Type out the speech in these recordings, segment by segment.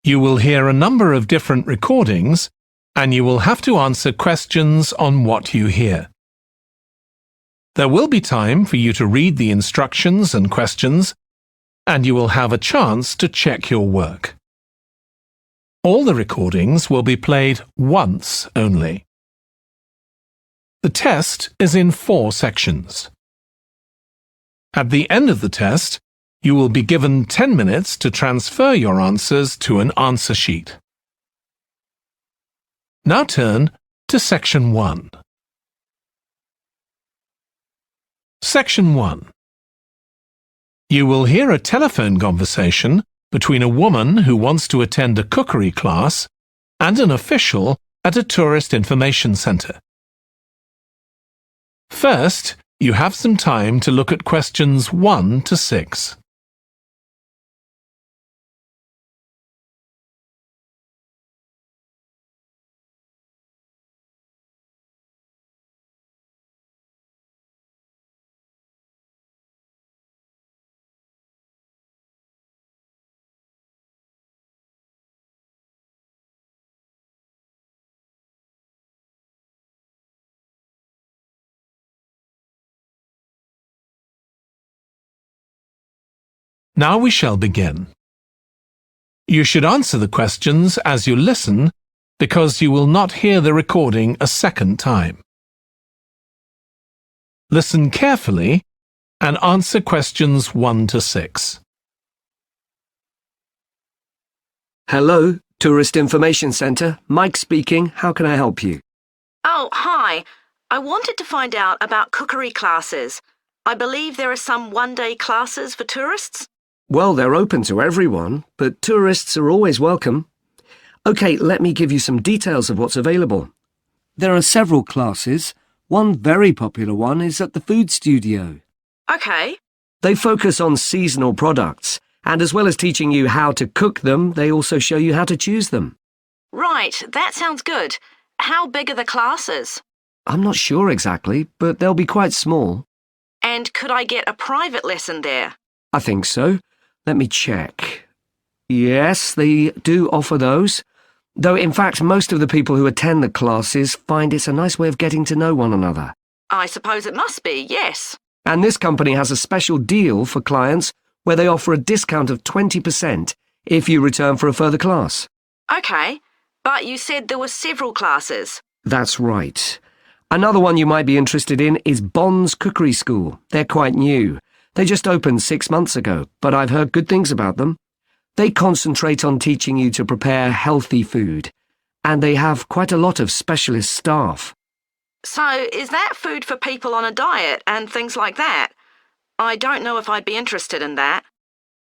You will hear a number of different recordings, and you will have to answer questions on what you hear. There will be time for you to read the instructions and questions, and you will have a chance to check your work. All the recordings will be played once only. The test is in 4 sections. At the end of the test, you will be given 10 minutes to transfer your answers to an answer sheet. Now turn to Section 1. Section 1. You will hear a telephone conversation between a woman who wants to attend a cookery class and an official at a tourist information centre. First, you have some time to look at questions 1 to 6. Now we shall begin. You should answer the questions as you listen because you will not hear the recording a second time. Listen carefully and answer questions 1 to 6. Hello, Tourist Information Centre. Mike speaking. How can I help you? Oh, hi. I wanted to find out about cookery classes. I believe there are some one-day classes for tourists. Well, they're open to everyone, but tourists are always welcome. OK, let me give you some details of what's available. There are several classes. One very popular one is at the food studio. OK. They focus on seasonal products, and as well as teaching you how to cook them, they also show you how to choose them. Right, that sounds good. How big are the classes? I'm not sure exactly, but they'll be quite small. And could I get a private lesson there? I think so. Let me check. Yes, they do offer those. Though, in fact, most of the people who attend the classes find it's a nice way of getting to know one another. I suppose it must be, yes. And this company has a special deal for clients where they offer a discount of 20% if you return for a further class. OK, but you said there were several classes. That's right. Another one you might be interested in is Bond's Cookery School. They're quite new. They just opened 6 months ago, but I've heard good things about them. They concentrate on teaching you to prepare healthy food, and they have quite a lot of specialist staff. So, is that food for people on a diet and things like that? I don't know if I'd be interested in that.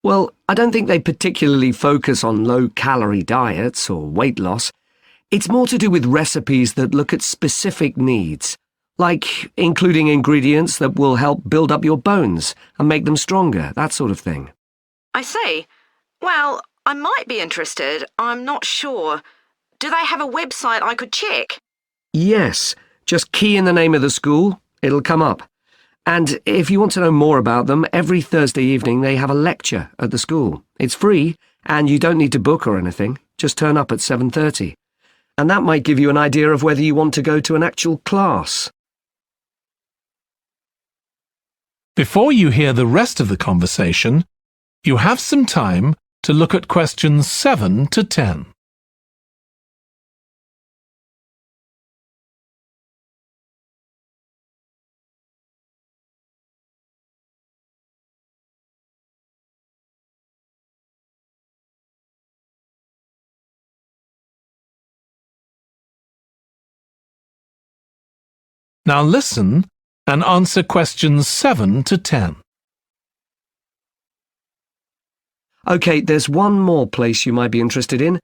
Well, I don't think they particularly focus on low-calorie diets or weight loss. It's more to do with recipes that look at specific needs, like including ingredients that will help build up your bones and make them stronger, that sort of thing. I see. Well, I might be interested. I'm not sure. Do they have a website I could check? Yes, just key in the name of the school. It'll come up. And if you want to know more about them, every Thursday evening they have a lecture at the school. It's free, and you don't need to book or anything. Just turn up at 7:30. And that might give you an idea of whether you want to go to an actual class. Before you hear the rest of the conversation, you have some time to look at questions 7 to 10. Now listen and answer questions 7 to 10. OK, there's one more place you might be interested in.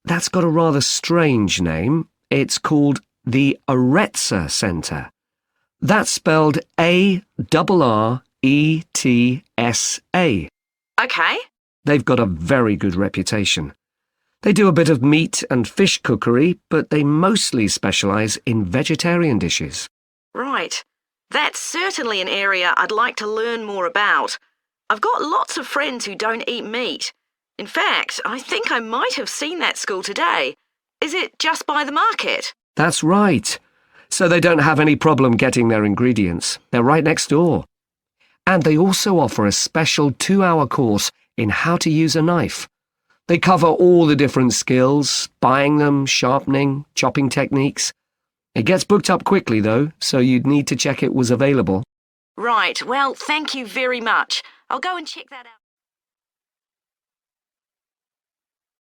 That's got a rather strange name. It's called the Ielts Centre. That's spelled A-R-R-E-T-S-A. OK. They've got a very good reputation. They do a bit of meat and fish cookery, but they mostly specialise in vegetarian dishes. Right. That's certainly an area I'd like to learn more about. I've got lots of friends who don't eat meat. In fact, I think I might have seen that school today. Is it just by the market? That's right. So they don't have any problem getting their ingredients. They're right next door. And they also offer a special 2-hour course in how to use a knife. They cover all the different skills, buying them, sharpening, chopping techniques. It gets booked up quickly, though, so you'd need to check it was available. Right, well, thank you very much. I'll go and check that out.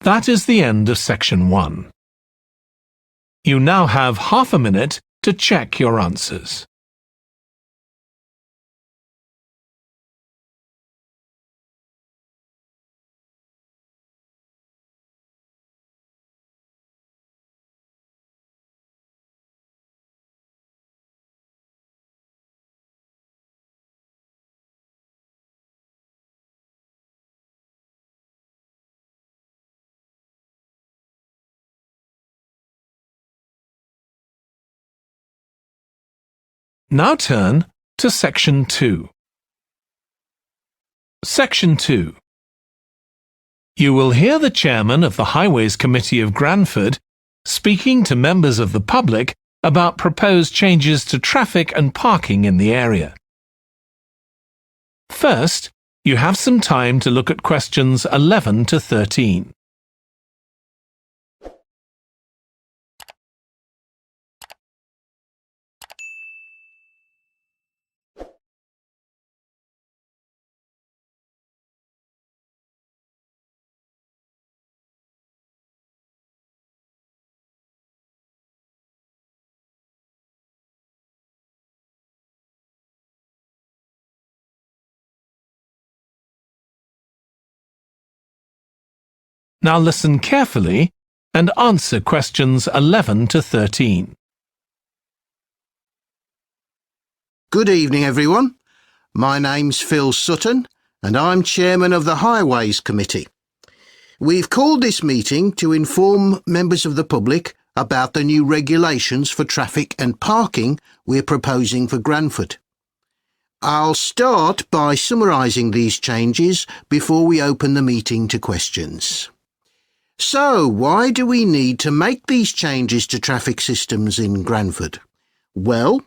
That is the end of section 1. You now have half a minute to check your answers. Now turn to section 2. Section 2. You will hear the chairman of the Highways Committee of Granford speaking to members of the public about proposed changes to traffic and parking in the area. First, you have some time to look at questions 11 to 13. Now listen carefully and answer questions 11 to 13. Good evening, everyone. My name's Phil Sutton, and I'm chairman of the Highways Committee. We've called this meeting to inform members of the public about the new regulations for traffic and parking we're proposing for Granford. I'll start by summarising these changes before we open the meeting to questions. So, why do we need to make these changes to traffic systems in Granford? Well,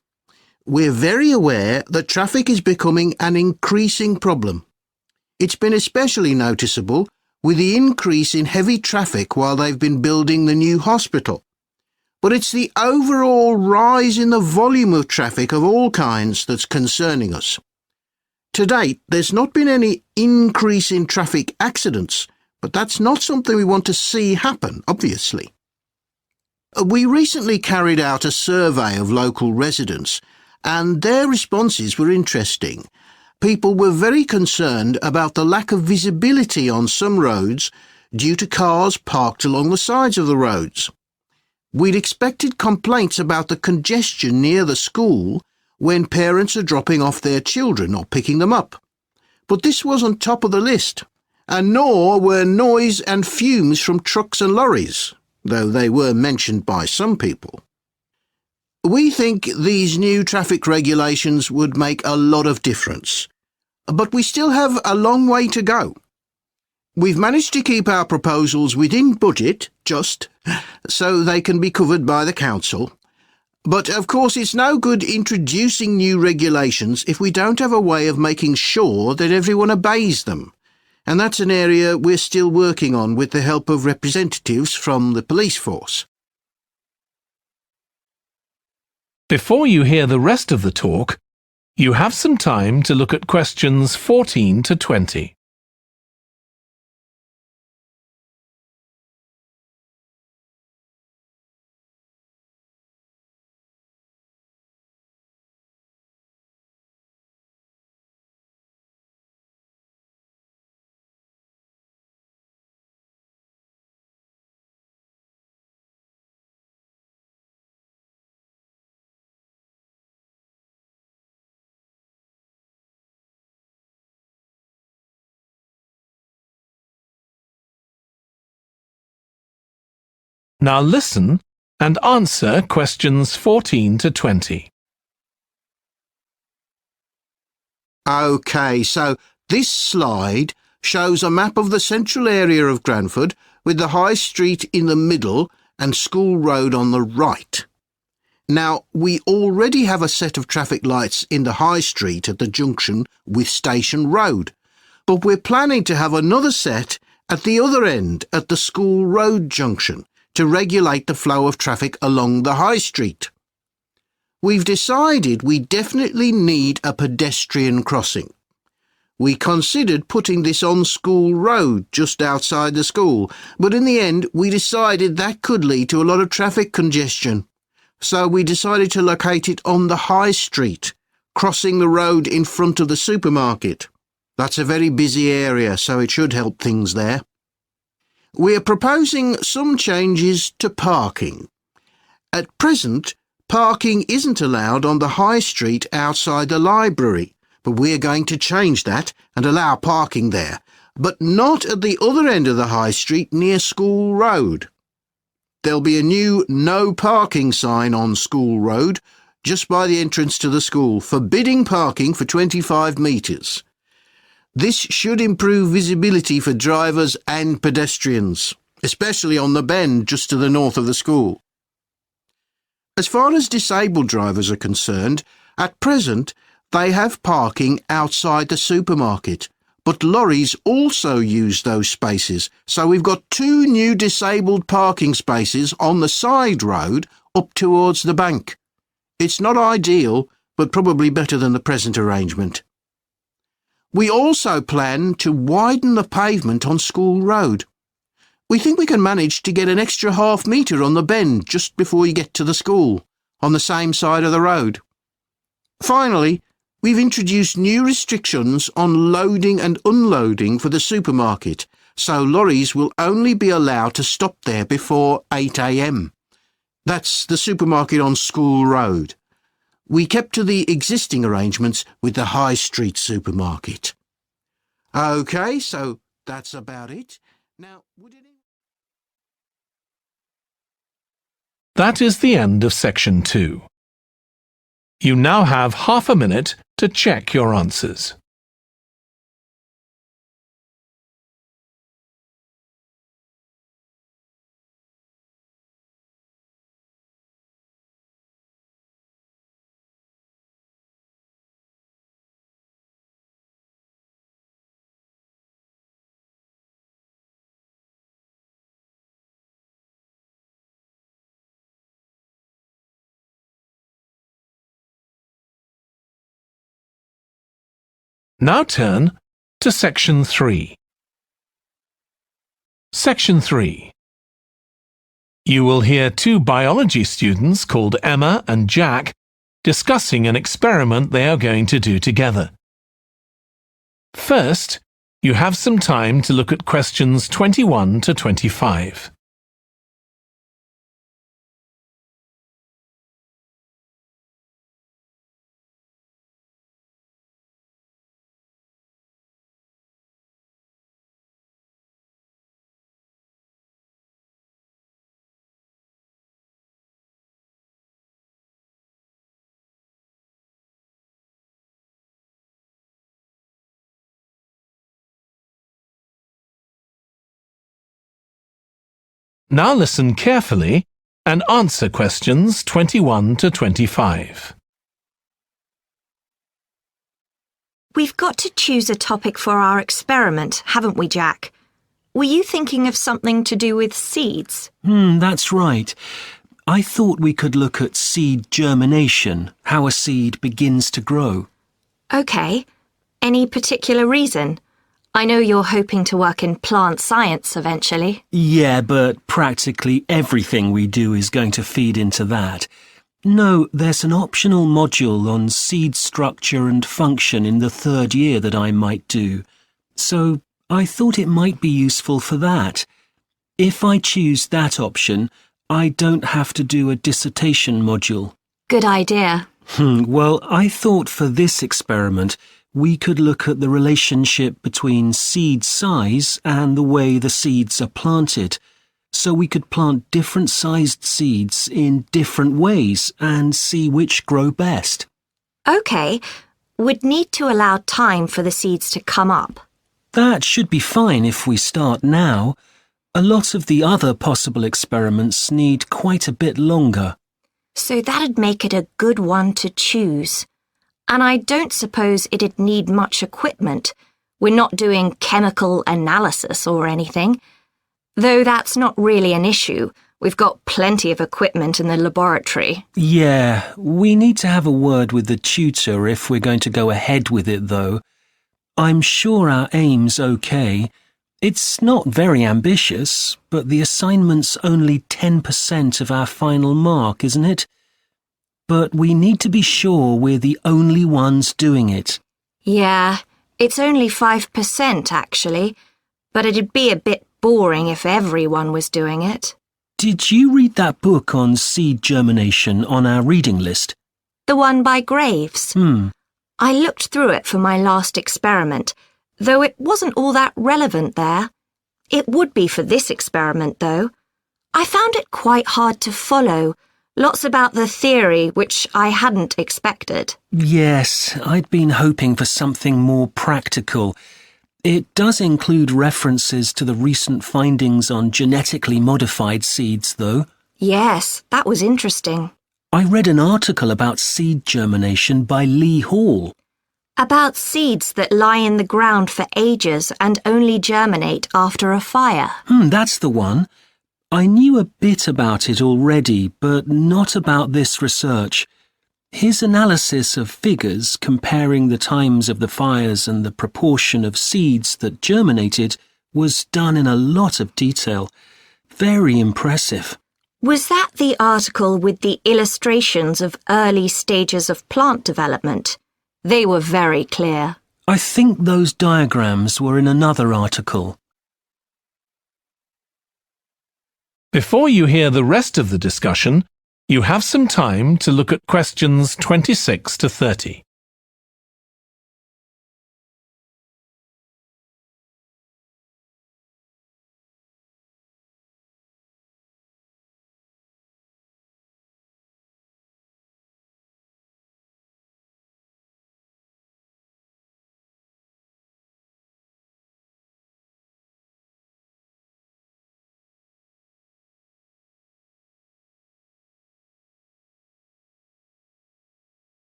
we're very aware that traffic is becoming an increasing problem. It's been especially noticeable with the increase in heavy traffic while they've been building the new hospital. But it's the overall rise in the volume of traffic of all kinds that's concerning us. To date, there's not been any increase in traffic accidents, but that's not something we want to see happen, obviously. We recently carried out a survey of local residents, and their responses were interesting. People were very concerned about the lack of visibility on some roads due to cars parked along the sides of the roads. We'd expected complaints about the congestion near the school when parents are dropping off their children or picking them up. But this wasn't top of the list, and nor were noise and fumes from trucks and lorries, though they were mentioned by some people. We think these new traffic regulations would make a lot of difference, but we still have a long way to go. We've managed to keep our proposals within budget, so they can be covered by the council. But of course it's no good introducing new regulations if we don't have a way of making sure that everyone obeys them. And that's an area we're still working on with the help of representatives from the police force. Before you hear the rest of the talk, you have some time to look at questions 14 to 20. Now listen and answer questions 14 to 20. OK, so this slide shows a map of the central area of Granford with the High Street in the middle and School Road on the right. Now, we already have a set of traffic lights in the High Street at the junction with Station Road, but we're planning to have another set at the other end at the School Road junction to regulate the flow of traffic along the High Street. We've decided we definitely need a pedestrian crossing. We considered putting this on School Road just outside the school, but in the end we decided that could lead to a lot of traffic congestion. So we decided to locate it on the High Street, crossing the road in front of the supermarket. That's a very busy area, so it should help things there. We're proposing some changes to parking. At present, parking isn't allowed on the High Street outside the library, but we're going to change that and allow parking there, but not at the other end of the High Street near School Road. There'll be a new no parking sign on School Road just by the entrance to the school, forbidding parking for 25 metres. This should improve visibility for drivers and pedestrians, especially on the bend just to the north of the school. As far as disabled drivers are concerned, at present they have parking outside the supermarket, but lorries also use those spaces, so we've got 2 new disabled parking spaces on the side road up towards the bank. It's not ideal, but probably better than the present arrangement. We also plan to widen the pavement on School Road. We think we can manage to get an extra half metre on the bend just before you get to the school, on the same side of the road. Finally, we've introduced new restrictions on loading and unloading for the supermarket, so lorries will only be allowed to stop there before 8 a.m. That's the supermarket on School Road. We kept to the existing arrangements with the High Street supermarket. OK, so that's about it. Now, That is the end of section 2. You now have half a minute to check your answers. Now turn to section 3. Section 3. You will hear 2 biology students called Emma and Jack discussing an experiment they are going to do together. First, you have some time to look at questions 21 to 25. Now listen carefully and answer questions 21 to 25. We've got to choose a topic for our experiment, haven't we, Jack? Were you thinking of something to do with seeds? That's right. I thought we could look at seed germination, how a seed begins to grow. OK. Any particular reason? I know you're hoping to work in plant science eventually. Yeah, but practically everything we do is going to feed into that. No, there's an optional module on seed structure and function in the 3rd year that I might do. So I thought it might be useful for that. If I choose that option, I don't have to do a dissertation module. Good idea. Well, I thought for this experiment, we could look at the relationship between seed size and the way the seeds are planted. So we could plant different sized seeds in different ways and see which grow best. OK. We'd need to allow time for the seeds to come up. That should be fine if we start now. A lot of the other possible experiments need quite a bit longer. So that'd make it a good one to choose. And I don't suppose it'd need much equipment. We're not doing chemical analysis or anything. Though that's not really an issue. We've got plenty of equipment in the laboratory. Yeah, we need to have a word with the tutor if we're going to go ahead with it, though. I'm sure our aim's okay. It's not very ambitious, but the assignment's only 10% of our final mark, isn't it? But we need to be sure we're the only ones doing it. Yeah, it's only 5% actually, but it'd be a bit boring if everyone was doing it. Did you read that book on seed germination on our reading list? The one by Graves? I looked through it for my last experiment, though it wasn't all that relevant there. It would be for this experiment, though. I found it quite hard to follow. Lots about the theory, which I hadn't expected. Yes, I'd been hoping for something more practical. It does include references to the recent findings on genetically modified seeds, though. Yes, that was interesting. I read an article about seed germination by Lee Hall. About seeds that lie in the ground for ages and only germinate after a fire. That's the one. I knew a bit about it already, but not about this research. His analysis of figures comparing the times of the fires and the proportion of seeds that germinated was done in a lot of detail. Very impressive. Was that the article with the illustrations of early stages of plant development? They were very clear. I think those diagrams were in another article. Before you hear the rest of the discussion, you have some time to look at questions 26 to 30.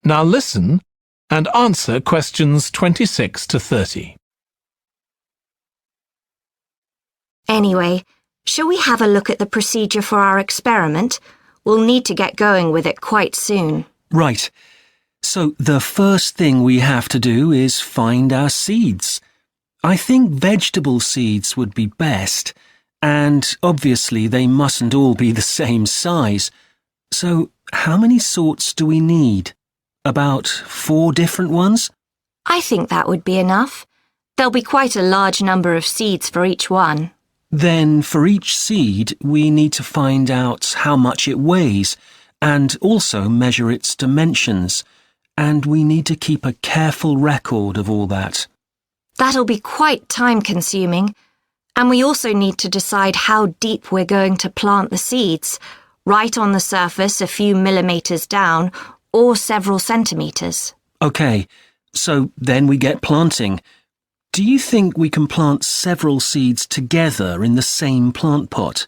Now listen and answer questions 26 to 30. Anyway, shall we have a look at the procedure for our experiment? We'll need to get going with it quite soon. Right. So the first thing we have to do is find our seeds. I think vegetable seeds would be best, and obviously they mustn't all be the same size. So how many sorts do we need? About 4 different ones? I think that would be enough. There'll be quite a large number of seeds for each one. Then for each seed we need to find out how much it weighs and also measure its dimensions, and we need to keep a careful record of all that. That'll be quite time-consuming, and we also need to decide how deep we're going to plant the seeds, right on the surface a few millimetres down or several centimetres. OK, so then we get planting. Do you think we can plant several seeds together in the same plant pot?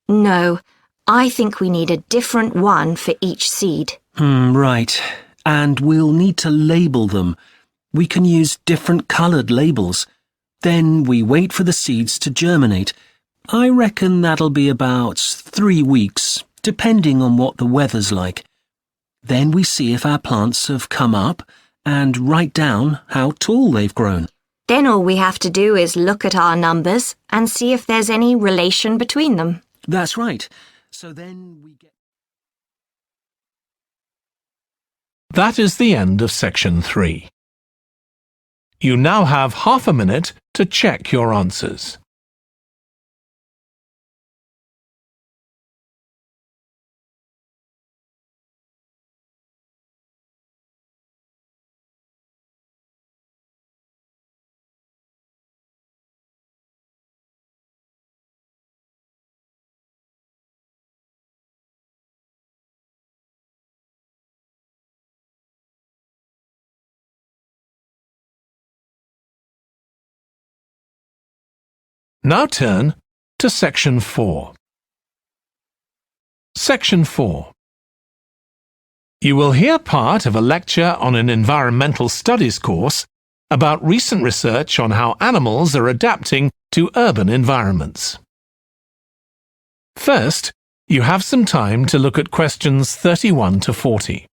No, I think we need a different one for each seed. Right. And we'll need to label them. We can use different coloured labels. Then we wait for the seeds to germinate. I reckon that'll be about 3 weeks, depending on what the weather's like. Then we see if our plants have come up and write down how tall they've grown. Then all we have to do is look at our numbers and see if there's any relation between them. That's right. So then we get... That is the end of section 3. You now have half a minute to check your answers. Now turn to Section 4. Section 4. You will hear part of a lecture on an environmental studies course about recent research on how animals are adapting to urban environments. First, you have some time to look at questions 31 to 40.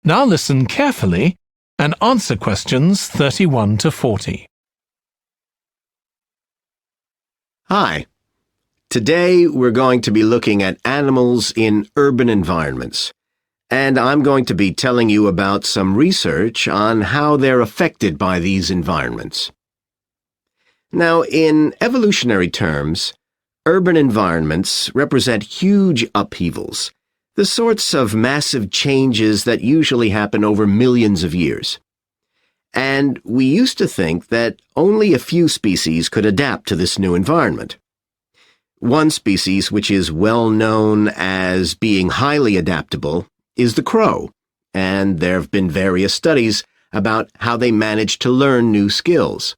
Now listen carefully and answer questions 31 to 40. Hi. Today we're going to be looking at animals in urban environments, and I'm going to be telling you about some research on how they're affected by these environments. Now, in evolutionary terms, urban environments represent huge upheavals, the sorts of massive changes that usually happen over millions of years. And we used to think that only a few species could adapt to this new environment. One species which is well known as being highly adaptable is the crow, and there have been various studies about how they manage to learn new skills.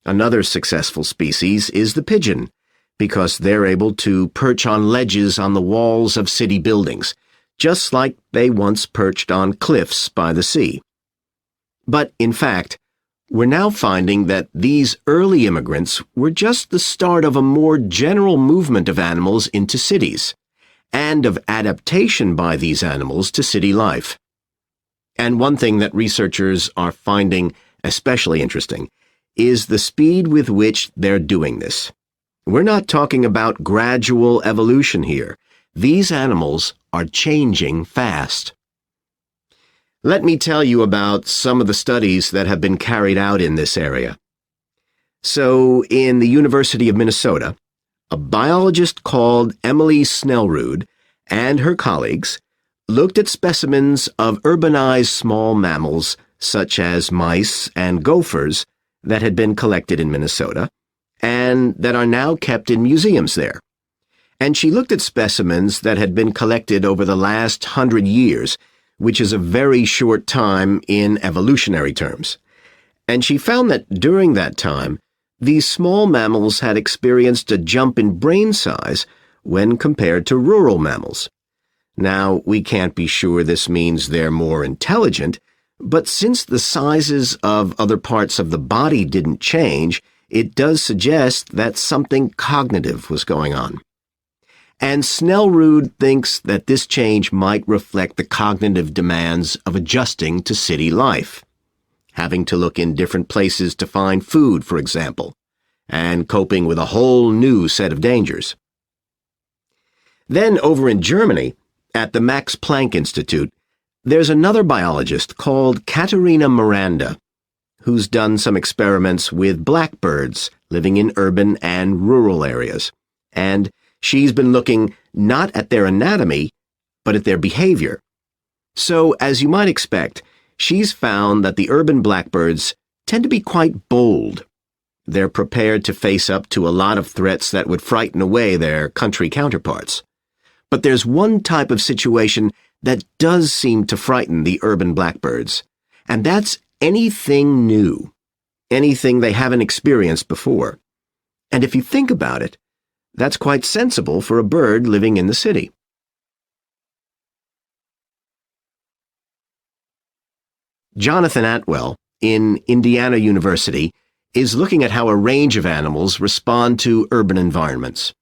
Another successful species is the pigeon, because they're able to perch on ledges on the walls of city buildings, just like they once perched on cliffs by the sea. But, in fact, we're now finding that these early immigrants were just the start of a more general movement of animals into cities, and of adaptation by these animals to city life. And one thing that researchers are finding especially interesting is the speed with which they're doing this. We're not talking about gradual evolution here. These animals are changing fast. Let me tell you about some of the studies that have been carried out in this area. So, in the University of Minnesota, a biologist called Emily Snellrud and her colleagues looked at specimens of urbanized small mammals such as mice and gophers that had been collected in Minnesota and that are now kept in museums there. And she looked at specimens that had been collected over the last 100 years, which is a very short time in evolutionary terms. And she found that during that time, these small mammals had experienced a jump in brain size when compared to rural mammals. Now, we can't be sure this means they're more intelligent, but since the sizes of other parts of the body didn't change, it does suggest that something cognitive was going on. And Snellrud thinks that this change might reflect the cognitive demands of adjusting to city life, having to look in different places to find food, for example, and coping with a whole new set of dangers. Then over in Germany, at the Max Planck Institute, there's another biologist called Katharina Miranda, who's done some experiments with blackbirds living in urban and rural areas, and she's been looking not at their anatomy, but at their behavior. So, as you might expect, she's found that the urban blackbirds tend to be quite bold. They're prepared to face up to a lot of threats that would frighten away their country counterparts. But there's one type of situation that does seem to frighten the urban blackbirds, and that's anything new, anything they haven't experienced before. And if you think about it, that's quite sensible for a bird living in the city. Jonathan Atwell, in Indiana University, is looking at how a range of animals respond to urban environments.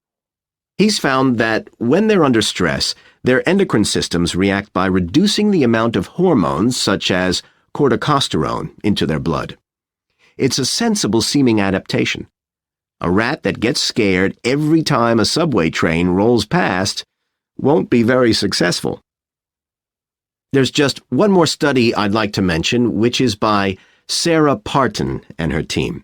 He's found that when they're under stress, their endocrine systems react by reducing the amount of hormones such as corticosterone into their blood. It's a sensible-seeming adaptation. A rat that gets scared every time a subway train rolls past won't be very successful. There's just one more study I'd like to mention, which is by Sarah Parton and her team.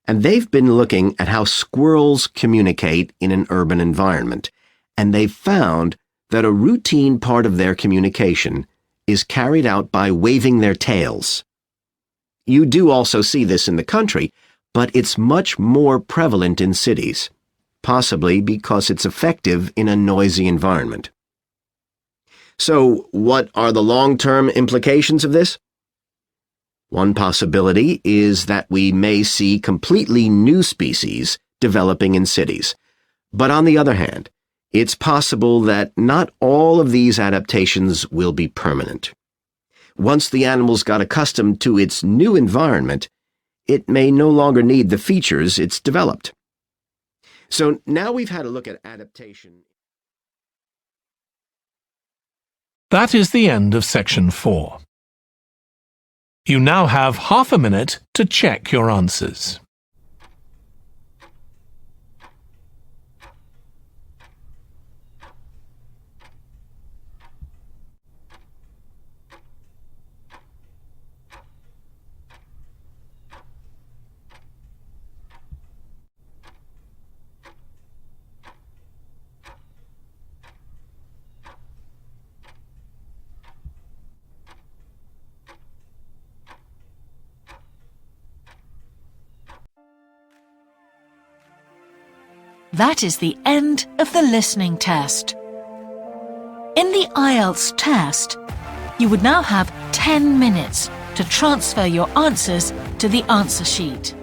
And they've been looking at how squirrels communicate in an urban environment, and they've found that a routine part of their communication is carried out by waving their tails. You do also see this in the country, but it's much more prevalent in cities, possibly because it's effective in a noisy environment. So, what are the long-term implications of this? One possibility is that we may see completely new species developing in cities. But on the other hand, it's possible that not all of these adaptations will be permanent. Once the animals got accustomed to its new environment, it may no longer need the features it's developed. So now we've had a look at adaptation. That is the end of section 4. You now have half a minute to check your answers. That is the end of the listening test. In the IELTS test, you would now have 10 minutes to transfer your answers to the answer sheet.